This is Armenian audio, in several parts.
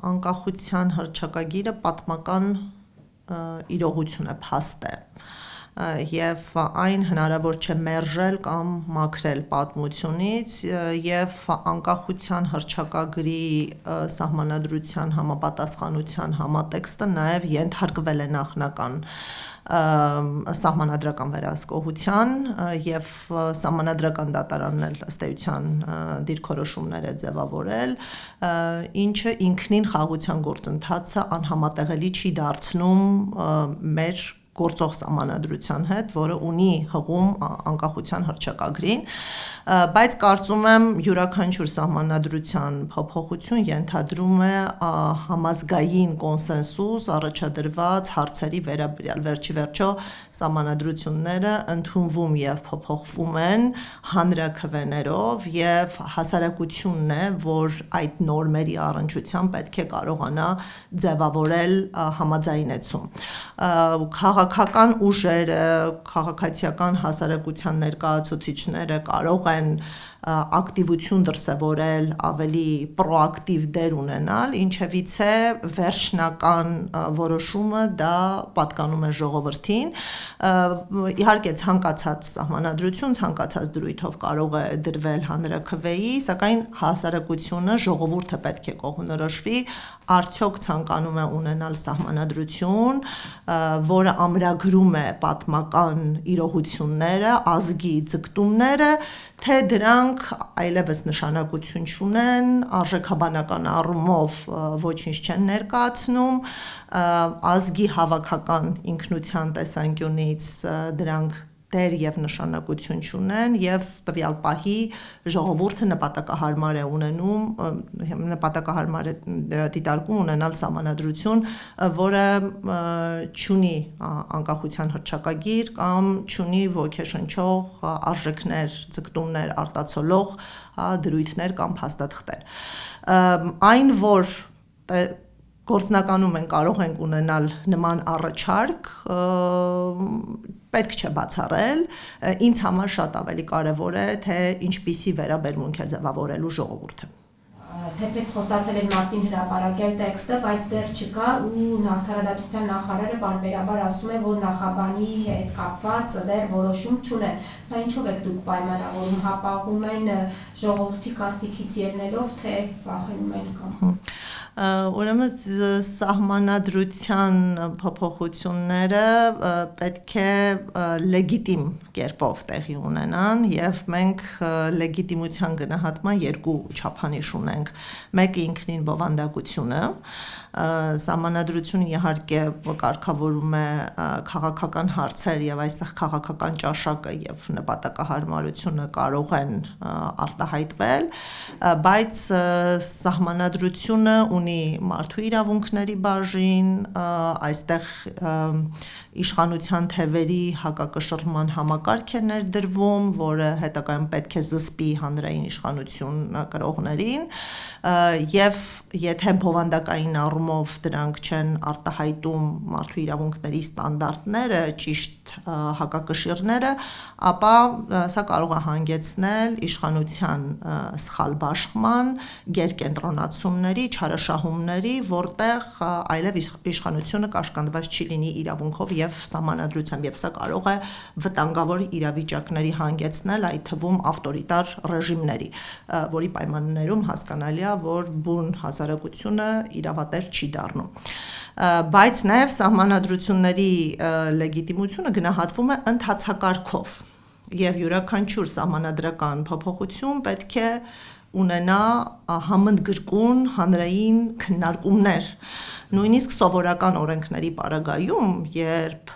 անկախության հռչակագիրը պատմական իրողություն է, փաստ է և այն հնարավոր չէ մերժել կամ մաքրել պատմությունից և անկախության հռչակագրի սահմանադրության համապատասխանության համատեքստը նաև ենթարկվել է նախնական սահմանադրական վերահսկողության և սահմանադրական դատարանն էլ ըստ էության դիրքորոշումներ է ձևավորել, ինչը ինքնին խաղաղության գործընթացը անհամատեղելի չի դարձնում մեր գործող սահմանադրության հետ, որը ունի հղում անկախության հռչակագրին, բայց կարծում եմ յուրաքանչյուր սահմանադրության փոփոխություն ենթադրում է համազգային կոնսենսուս առաջադրված հարցերի վերաբերյալ, վերջիվերջո սահմանադրությունները ընդունվում և փոփոխվում են հանրաքվեներով և հասարակությունն է, որ այդ նորմերի առնչությամբ պետք է կարողանա ձևավորել համաձայնեցում։ Քաղաքական ուժերը, քաղաքացիական հասարակության ներկայացուցիչները կարող են ակտիվություն դրսևորել, ավելի պրոակտիվ դեր ունենալ, ինչևիցե վերջնական որոշումը դա պատկանում է ժողովրդին, իհարկե ցանկացած սահմանադրություն, ցանկացած դրույթով կարող է դրվել հանրաքվեի, սակայն հասարակությունը, ժողովուրդը պետք է կողմնորոշվի, արդյոք ցանկանում է ունենալ սահմանադրություն, որը ամրագրում է պատմական իրողությունները, ազգի ձգտումները, թե դրանք այլևս նշանակություն չունեն, արժեքաբանական առումով ոչինչ չեն ներկայացնում, ազգի հավաքական ինքնության տեսանկյունից դրանք դեր և նշանակություն չունեն և տվյալ պահի ժողովուրդը նպատակահարմար է ունենում, նպատակահարմար է դիտարկում ունենալ սահմանադրություն, որը չունի անկախության հռչակագիր կամ չունի ոգեշնչող արժեքներ, ձգտումներ արտացոլող դրույթներ կամ փաստաթղթեր։ Այն, որ գործնականում կարող ենք ունենալ նման առաջարկ, պետք չէ բացառել, ինձ համար շատ ավելի կարևոր է, թե ինչպիսի վերաբերմունք է ձևավորելու ժողովուրդը։ Թեպետ խոստացել էր մարտին հրապարակել տեքստը, բայց դեռ չկա ու Արդարադատության նախարարը պարբերաբար ասում է, որ նախաբանի հետ կապված դեռ որոշում չունեն։ Սա ինչով եք դուք պայմանավորում, հապաղում են ժողովրդի կարծիքից ելնելով, թե վախենում են կամ։ Ուրեմն սահմանադրության փոփոխությունները պետք է լեգիտիմ կերպով տեղի ունենան և մենք լեգիտիմության գնահատման երկու չափանիշ ունենք, մեկը ինքնին բովանդակությունը, սահմանադրությունը իհարկե կարգավորում է քաղաքական հարցեր և այստեղ քաղաքական ճաշակը և նպատակահարմարությունը կարող են արտահայտվել, բայց սահմանադրությունը ունի մարդու իրավունքների բաժին, այստեղ իշխանության թևերի հակակշռման համակարգ է ներդրվում, որը հետագայում պետք է զսպի հանրային իշխանություն կրողներին և եթե բովանդակային առումով դրանք չեն արտահայտում մարդու իրավունքների ստանդարտները, ճիշտ հակակշիռները, ապա սա կարող է հանգեցնել իշխանության սխալ բաշխման, գերկենտրոնացումների, չարաշահումների, որտեղ այլև իշխանությունը կաշկանդված չի լինի իրավունքով և սահմանադրությամբ և սա կարող է վտանգավոր իրավիճակների հանգեցնել, այդ թվում ավտորիտար ռեժիմների, որի պայմաններում հասկանալի է, որ բուն հասարակությունը իրավատեր չի դառնում։ Բայց նաև սահմանադրությունների լեգիտիմությունը գնահատվում է ընթացակարգով և յուրաքանչյուր սահմանադրական փոփոխություն պետք է ունենա համընդգրկուն հանրային քննարկումներ, նույնիսկ սովորական օրենքների պարագայում, երբ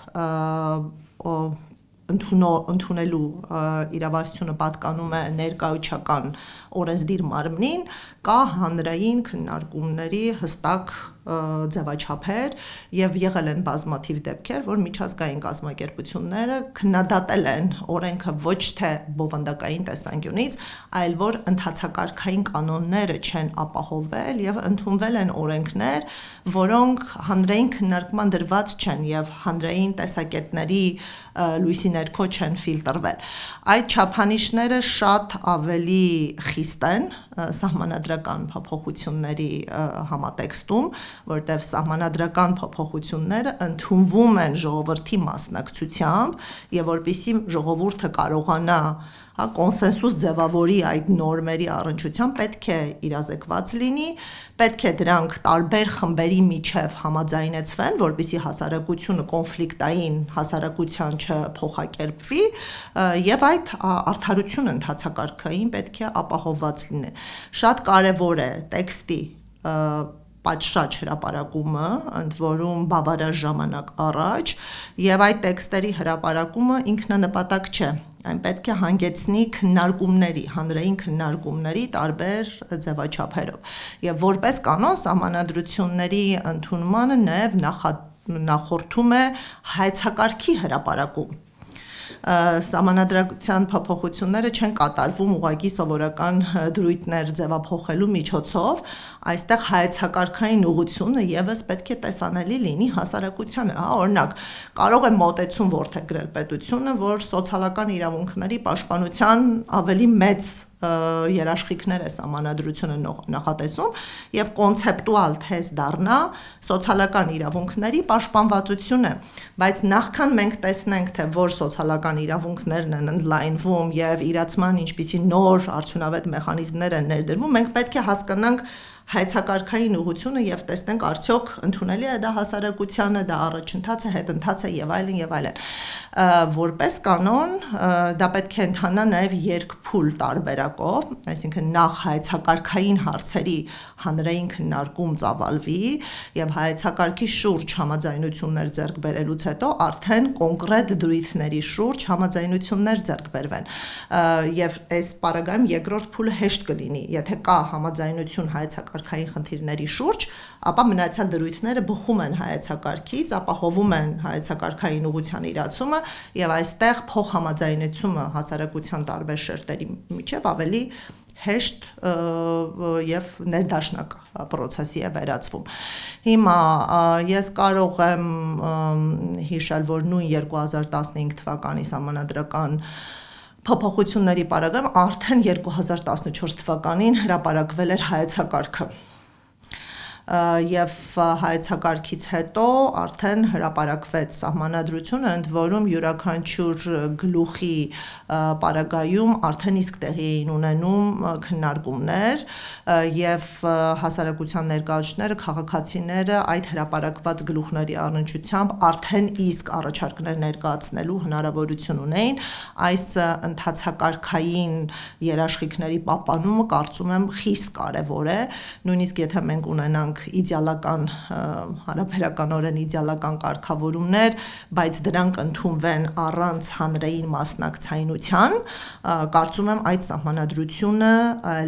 ընդունելու իրավասությունը պատկանում է ներկայացուցչական օրենսդիր մարմնին, կա հանրային քննարկումների հստակ ձևաչափեր և եղել են բազմաթիվ դեպքեր, որ միջազգային կազմակերպությունները քննադատել են օրենքը ոչ թե բովանդակային տեսանկյունից, այլ որ ընթացակարգային կանոնները չեն ապահովվել և ընդունվել են օրենքներ, որոնք հանրային քննարկման դրված չեն և հանրային տեսակետների լույսի ներքո չեն ֆիլտրվել։ Այդ չափանիշները շատ ավելի խիստ են սահմանադրական փոփոխությունների համատեքստում, որտեղ սահմանադրական փոփոխությունները ընդունվում են ժողովրդի մասնակցությամբ եւ որպեսզի ժողովուրդը կարողանա կոնսենսուս ձևավորի այդ նորմերի առնչությամբ պետք է իրազեկված լինի, պետք է դրանք տարբեր խմբերի միջև համաձայնեցվեն, որպեսզի հասարակությունը կոնֆլիկտային հասարակության չփոխակերպվի եւ այդ արդարությունը ընթացակարգային պետք է ապահովված լինի։ Շատ կարեւոր է տեքստի պատշաճ հրապարակումը, ընդ որում բավարար ժամանակ առաջ, եւ այդ տեքստերի հրապարակումը ինքնանպատակ չէ։ Այն պետք է հանգեցնի քննարկումների, հանրային քննարկումների տարբեր ձևաչափերով։ Եվ որպես կանոն սահմանադրությունների ընդունմանը նաև նախորդում է հայեցակարգի հրապարակում։ Սահմանադրության փոփոխությունները չեն կատարվում ուղղակի սովորական դրույթներ ձևափոխելու միջոցով, այստեղ հայեցակարգային ուղղությունը եւս պետք է տեսանելի լինի հասարակությանը, օրինակ, կարող է մոտեցում որդեգրել պետությունը, որ սոցիալական իրավունքների պաշտպանության ավելի մեծ երաշխիքներ է սահմանադրությունը նախատեսում եւ կոնցեպտուալ թեզ դառնա սոցիալական իրավունքների պաշտպանվածությունը, բայց նախքան մենք տեսնենք, թե որ սոցիալական իրավունքներն են ընդլայնվում եւ իրացման ինչպիսի նոր արդյունավետ մեխանիզմներ են ներդրվում, մենք պետք է հասկանանք հայեցակարգային ուղղությունը եւ տեսնենք արդյոք ընդունելի է դա հասարակությանը, դա առաջընթաց է, հետընթաց է եւ այլն եւ այլն։ Որպես կանոն դա պետք է ընթանա նաեւ երկփուլ տարբերակով, այսինքն նախ հայեցակարգային հարցերի հանրային քննարկում ծավալվի եւ հայեցակարգի շուրջ համաձայնություններ ձեռք բերելուց հետո արդեն կոնկրետ դրույթների շուրջ համաձայնություններ ձեռք բերվեն։ Եվ այս պարագայում երկրորդ փուլը հեշտ կլինի, եթե կա համաձայնություն հայեցակարգային խնդիրների շուրջ, ապա մնացյալ դրույթները բխում են հայեցակարգից, ապահովում են հայեցակարգային ուղղության իրացումը եւ այստեղ փոխհամաձայնեցումը հասարակության տարբեր շերտերի միջև ավելի հեշտ եւ ներդաշնակ process-ի է վերածվում։ Հիմա ես կարող եմ հիշել, որ նույն 2015 թվականի սահմանադրական փոփոխությունների պարագայում արդեն 2014 թվականին հրապարակվել էր հայեցակարգը եւ հայեցակարգից հետո արդեն հրապարակվեց սահմանադրությունը, ընդ որում յուրաքանչյուր գլուխի պարագայում արդեն իսկ տեղի էին ունենում քննարկումներ եւ հասարակության ներկայացուցիչները, քաղաքացիները այդ հրապարակված գլուխների առնչությամբ արդեն իսկ առաջարկներ ներկայացնելու հնարավորություն ունեին։ Այս ընթացակարգային երաշխիքների պահպանումը կարծում եմ խիստ կարեւոր է, նույնիսկ եթե մենք ունենանք իդեալական հարաբերականորեն իդեալական կարգավորումներ, բայց դրանք ընդունվեն առանց հանրային մասնակցայնության, կարծում եմ այդ սահմանադրությունը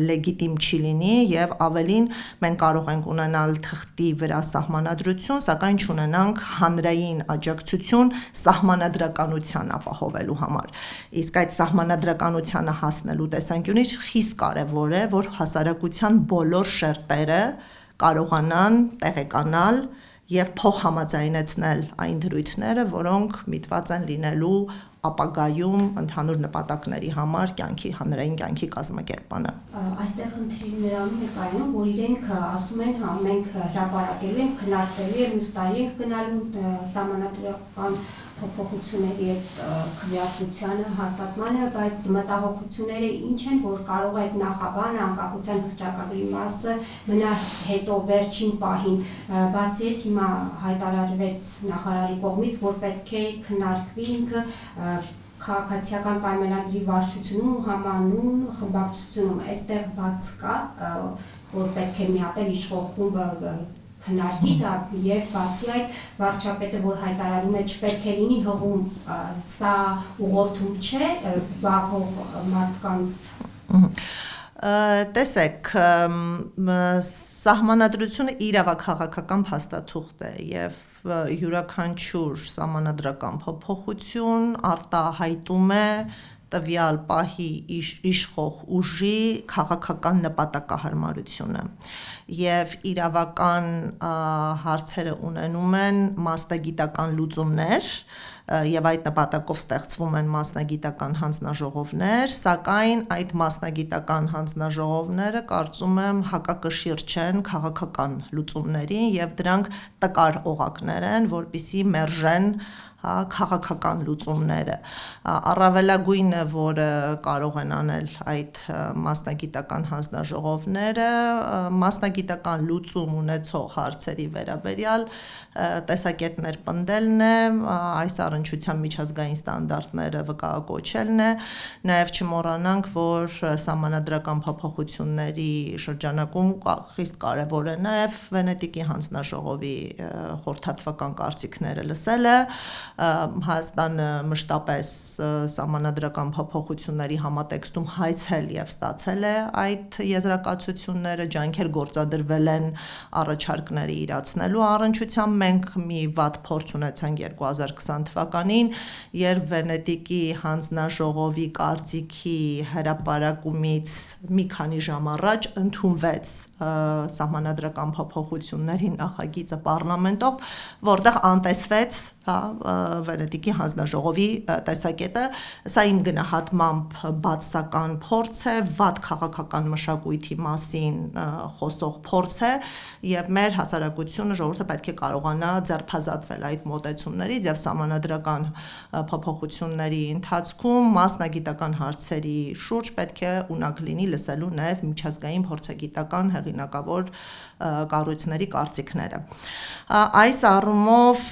լեգիտիմ չի լինի եւ ավելին մենք կարող ենք ունենալ թղթի վրա սահմանադրություն, սակայն չունենանք հանրային աջակցություն սահմանադրականության ապահովելու համար։ Իսկ այդ սահմանադրականությանը հասնելու տեսանկյունից խիստ կարեւոր է, որ հասարակության բոլոր շերտերը կարողանան տեղեկանալ եւ փոխհամաձայնեցնել այն դրույթները, որոնք միտված են լինելու ապագայում ընդհանուր նպատակների համար հանրային կյանքի կազմակերպանը։ Այստեղ խնդիրը նրանում է կայանում, որ իրենք ասում են, մենք հրապարակելու ենք, քննարկելու ենք, մյուս տարի ենք գնալու սահմանադրական փոփոխությունների այդ քվեարկությանը, հաստատմանը, բայց մտահոգությունները ինչ են, որ կարող է այդ նախաբանը, անկախության հռչակագրի մասը մնա հետո վերջին պահին, բացի այդ հիմա հայտարարվեց նախարարի կողմից, որ պետք է քննարկվի ինքը քաղաքացիական պայմանագրի վարչությունում ու համանուն խմբակցությունում, այստեղ բաց կա, որ պետք է միատել իշխող խումբը քննարկի դա եւ բացի այդ վարչապետը որ հայտարարում է չպետք է լինի հղում, սա ուղղորդում չէ զբաղվող մարդկանց։ Տեսեք, սահմանադրությունը իրավաքաղաքական փաստաթուղթ է եւ յուրաքանչյուր սահմանադրական փոփոխություն արտահայտում է տվյալ պահի իշխող ուժի քաղաքական նպատակահարմարությունը եւ իրավական հարցերը ունենում են մասնագիտական լուծումներ եւ այդ նպատակով ստեղծվում են մասնագիտական հանձնաժողովներ, սակայն այդ մասնագիտական հանձնաժողովները կարծում եմ հակակշիռ չեն քաղաքական լուծումներին եւ դրանք տկար օղակներ են, որպիսի մերժեն քաղաքական լուծումները։ Առավելագույնը, որը կարող են անել այդ մասնագիտական հանձնաժողովները, մասնագիտական լուծում ունեցող հարցերի վերաբերյալ տեսակետներ պնդելն է, այս առնչության միջազգային ստանդարտները վկայակոչելն է, նաև չմոռանանք, որ սահմանադրական փոփոխությունների շրջանակում խիստ կարևոր է նաև Վենետիկի հանձնաժողովի խորհրդատվական կարծիքները լսելը, Հայաստանը մշտապես սահմանադրական փոփոխությունների համատեքստում հայցել եւ ստացել է այդ եզրակացությունները, ջանքեր գործադրվել են առաջարկների իրացնելու առնչությամբ մենք մի վատ փորձ ունեցանք 2020 թվականին, երբ Վենետիկի հանձնաժողովի կարծիքի հրապարակումից մի քանի ժամ առաջ ընդունվեց սահմանադրական փոփոխությունների նախագիծը պարլամենտով, որտեղ անտեսվեց Վենետիկի հանձնաժողովի տեսակետը, սա իմ գնահատմամբ բացասական փորձ է, վատ քաղաքական մշակույթի մասին խոսող փորձ է եւ մեր հասարակությունը ժողովուրդը պետք է կարողանա ձերբազատվել այդ մոտեցումներից եւ սահմանադրական փոփոխությունների ընթացքում մասնագիտական հարցերի շուրջ պետք է ունակ լինի լսելու նաեւ միջազգային փորձագիտական հեղինակավոր կառույցների կարծիքները։ Այս առումով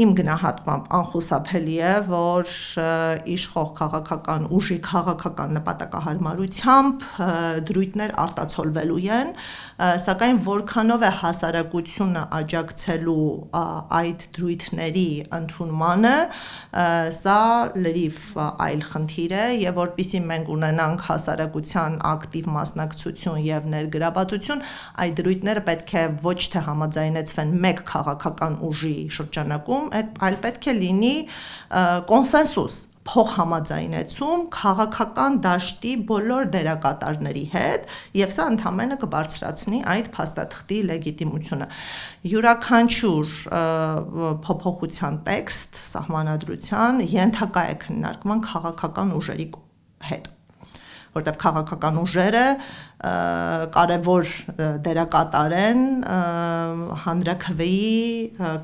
իմ գնահատմամբ անխուսափելի է, որ իշխող քաղաքական ուժի քաղաքական նպատակահարմարությամբ դրույթներ արտացոլվելու են, սակայն որքանով է հասարակությունը աջակցելու այդ դրույթների ընդունմանը, սա լրիվ այլ խնդիր է եւ որպեսզի մենք ունենանք հասարակության ակտիվ մասնակցություն եւ ներգրավվածություն, այդ դրույթները պետք է ոչ թե համաձայնեցվեն մեկ քաղաքական ուժի շրջանակում, այլ պետք է լինի կոնսենսուս, փոխհամաձայնեցում քաղաքական դաշտի բոլոր դերակատարների հետ եւ սա ընդհանրապես կբարձրացնի այդ փաստաթղթի լեգիտիմությունը։ Յուրաքանչյուր փոփոխության տեքստ սահմանադրության ենթակա է քննարկման քաղաքական ուժերի հետ, որտեղ քաղաքական ուժերը կարևոր դերակատար են հանրաքվեի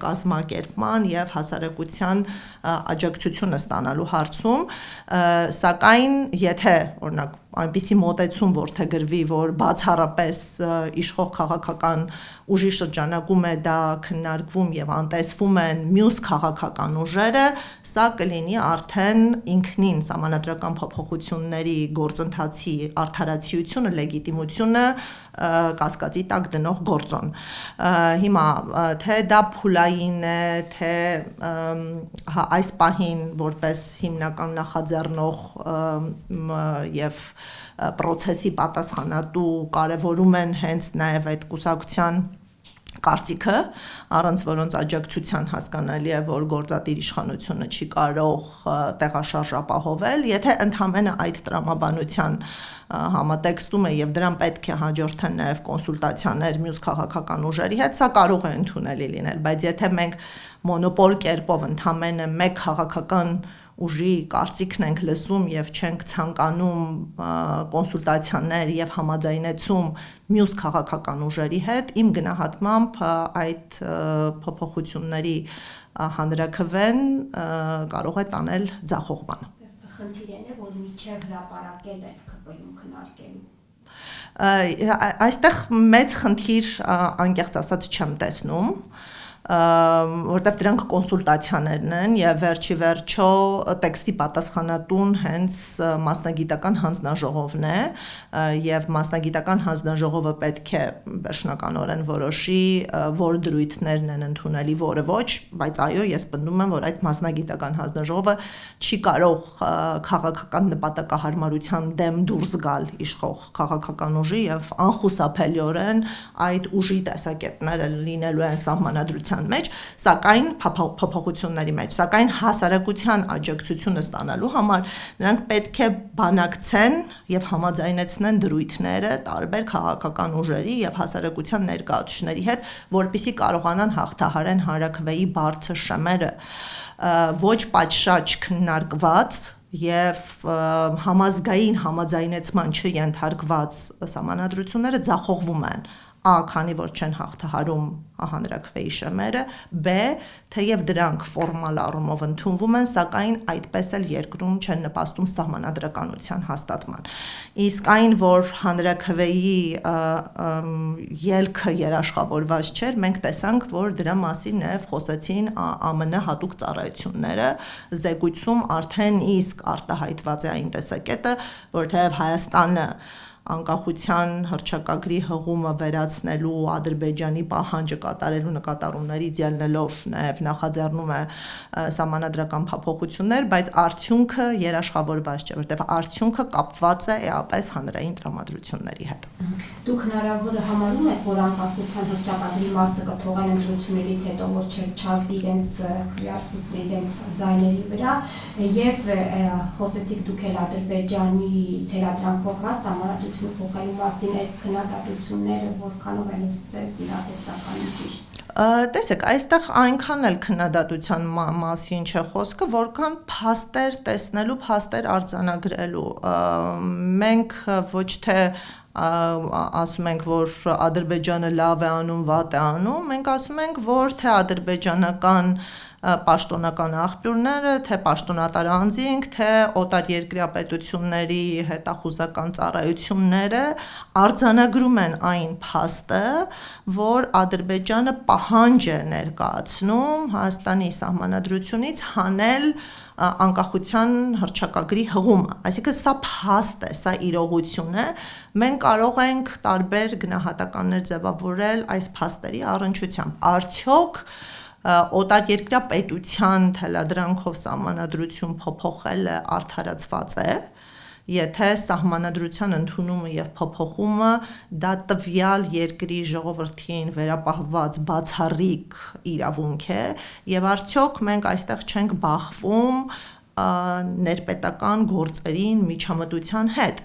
կազմակերպման եւ հասարակության աջակցությունը ստանալու հարցում, սակայն եթե օրինակ այնպիսի մոտեցում որդեգրվի, որ բացառապես իշխող քաղաքական ուժի շրջանակում է դա քննարկվում եւ անտեսվում են մյուս քաղաքական ուժերը, սա կլինի արդեն ինքնին սահմանադրական փոփոխությունների գործընթացի արդարացիությունը, լեգիտիմությունը կասկածի տակ դնող գործոն։ Հիմա թե դա փուլային է, թե այս պահին որպես հիմնական նախաձեռնող եւ պրոցեսի պատասխանատու կարևորում են հենց նաեւ այդ կուսակցության կարծիքը, առանց որոնց աջակցության հասկանալի է, որ գործադիր իշխանությունը չի կարող տեղաշարժ ապահովել, եթե ընդհանրապես այդ տրամաբանության համատեքստում է եւ դրան պետք է հաջորդեն նաեւ կոնսուլտացիաներ մյուս քաղաքական ուժերի հետ, սա կարող է ընդունելի լինել, բայց եթե մենք մոնոպոլ կերպով ընդհանրապես մեկ քաղաքական ուժի կարծիքն ենք լսում եւ չենք ցանկանում կոնսուլտացիաներ եւ համաձայնեցում մյուս քաղաքական ուժերի հետ, իմ գնահատմամբ այդ փոփոխությունների հանրաքվեն կարող է տանել ձախողման։ Խնդիրն է, որ միջև հրապարակել են ԿՊ-ում քննարկելու։ Այստեղ մեծ խնդիր անկեղծ ասած չեմ տեսնում, որտեղ դրանք կոնսուլտացիաներն են եւ վերջի վերջո տեքստի պատասխանատուն հենց մասնագիտական հանձնաժողովն է եւ մասնագիտական հանձնաժողովը պետք է վերջնականորեն որոշի որ դրույթներն են ընդունելի, որը ոչ, բայց այո, ես պնդում եմ, որ այդ մասնագիտական հանձնաժողովը չի կարող քաղաքական նպատակահարմարության դեմ դուրս գալ իշխող քաղաքական ուժի եւ անխուսափելիորեն այդ ուժի տեսակետները լինելու են սահմանադրության փոփոխության մեջ, սակայն փոփոխությունների մեջ, սակայն հասարակության աջակցությունը ստանալու համար նրանք պետք է բանակցեն եւ համաձայնեցնեն դրույթները տարբեր քաղաքական ուժերի եւ հասարակության ներկայացուցիչների հետ, որպեսզի կարողանան հաղթահարեն հանրաքվեի բարձր շեմերը, ոչ պատշաճ քննարկված եւ համազգային համաձայնեցման չենթարկված սահմանադրությունները ձախողվում են, քանի որ չեն հաղթահարում հանրաքվեի շեմերը, բ. թեև դրանք ֆորմալ առումով ընդունվում են, սակայն այդպես էլ երկրում չեն նպաստում սահմանադրականության հաստատման։ Իսկ այն, որ հանրաքվեի ելքը երաշխավորված չէր, մենք տեսանք, որ դրա մասին նաև խոսեցին ԱՄՆ հատուկ ծառայությունները, զեկույցում արդեն իսկ արտահայտված է այն տեսակետը, որ թեև Հայաստանը անկախության հռչակագրի հղումը վերացնելու Ադրբեջանի պահանջը կատարելու նկատառումներից ելնելով նաև նախաձեռնում է սահմանադրական փոփոխություններ, բայց արդյունքը երաշխավորված չէ, որտեղ արդյունքը կապված է էապես հանրային տրամադրությունների հետ։ Դուք հնարավոր համարում եք, որ անկախության հռչակագրի մասը կթողեն ընտրություններից հետո, որ չհասնի իրենց ձայների վրա, եւ խոսեցիք դուք էլ Ադրբեջանի թերադրանքով սահմանադրությունը փոխելու մասին, այս քննադատությունները որքանով են ձեզ իրատեսական ճիշտ։ Տեսեք, այստեղ այնքան էլ քննադատության մասին չէ խոսքը, որքան փաստեր տեսնելու, փաստեր արձանագրելու։ Մենք ոչ թե ասում ենք, որ Ադրբեջանը լավ է անում, վատ է անում, մենք ասում ենք, որ թե ադրբեջանական պաշտոնական աղբյուրները, թե պաշտոնատար անձինք, թե օտարերկրյա պետությունների հետախուզական ծառայությունները արձանագրում են այն փաստը, որ Ադրբեջանը պահանջ է ներկայացնում Հայաստանի սահմանադրությունից հանել անկախության հռչակագրի հղումը, այսինքն սա փաստ է, սա իրողություն է, մենք կարող ենք տարբեր գնահատականներ ձևավորել այս փաստերի առնչությամբ, արդյոք օտարերկրյա պետության թելադրանքով սահմանադրություն փոփոխելը արդարացված է, եթե սահմանադրության ընդունումը եւ փոփոխումը դա տվյալ երկրի ժողովրդին վերապահված բացառիկ իրավունք է եւ արդյոք մենք այստեղ չենք բախվում ներպետական գործերին միջամտության հետ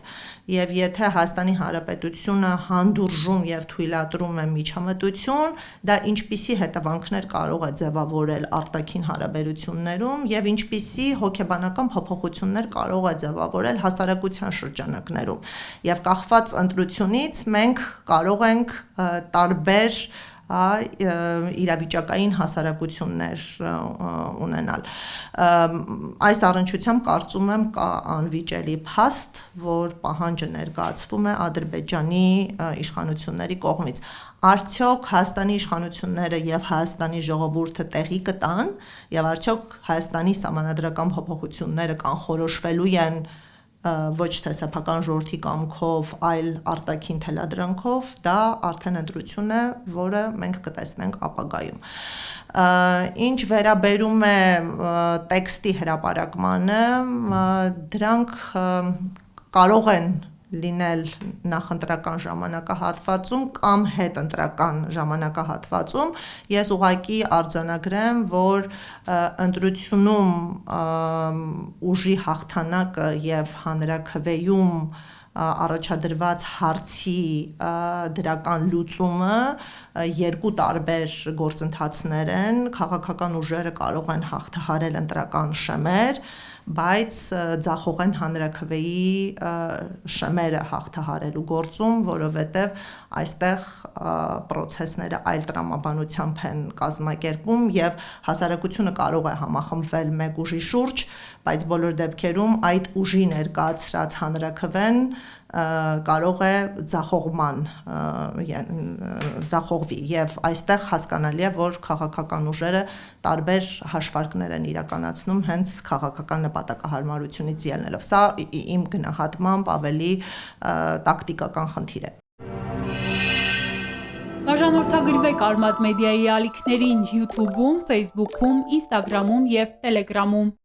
եւ եթե Հայաստանի Հանրապետությունը հանդուրժում եւ թույլատրում է միջամտություն, դա ինչպիսի հետևանքներ կարող է ձևավորել արտաքին հարաբերություններում եւ ինչպիսի հոգեբանական փոփոխություններ կարող է ձևավորել հասարակության շրջանակներում եւ կախված ընտրությունից մենք կարող ենք տարբեր իրավիճակային հասարակություններ ունենալ։ Այս առնչությամբ կարծում եմ կա անվիճելի փաստ, որ պահանջը ներկայացվում է Ադրբեջանի իշխանությունների կողմից։ Արդյոք Հայաստանի իշխանությունները եւ Հայաստանի ժողովուրդը տեղի կտան եւ արդյոք Հայաստանի սահմանադրական փոփոխությունները կանխորոշվելու են ոչ թե սեփական ժողովրդի կամքով, այլ արտաքին թելադրանքով, դա արդեն ընտրություն է, որը մենք կտեսնենք ապագայում։ Ինչ վերաբերում է տեքստի հրապարակմանը, դրանք կարող են լինել նախընտրական ժամանակահատվածում կամ հետընտրական ժամանակահատվածում, ես ուղղակի արձանագրեմ, որ ընտրությունում ուժի հաղթանակը եւ հանրաքվեում առաջադրված հարցի դրական լուծումը երկու տարբեր գործընթացներ են, քաղաքական ուժերը կարող են հաղթահարել ընտրական շեմեր, բայց ձախողեն հանրաքվեի շեմերը հաղթահարելու գործում, որովհետև այստեղ պրոցեսները այլ տրամաբանությամբ են կազմակերպում եւ հասարակությունը կարող է համախմբվել մեկ ուժի շուրջ, բայց բոլոր դեպքերում այդ ուժի ներկայացրած հանրաքվեն կարող է ձախողվի եւ այստեղ հասկանալի է, որ քաղաքական ուժերը տարբեր հաշվարկներ են իրականացնում հենց քաղաքական նպատակահարմարությունից ելնելով։ Սա իմ գնահատմամբ ավելի տակտիկական խնդիր է։ Բաժանորդագրվեք Արմադ մեդիայի ալիքներին YouTube-ում, Facebook-ում, Instagram-ում եւ Telegram-ում։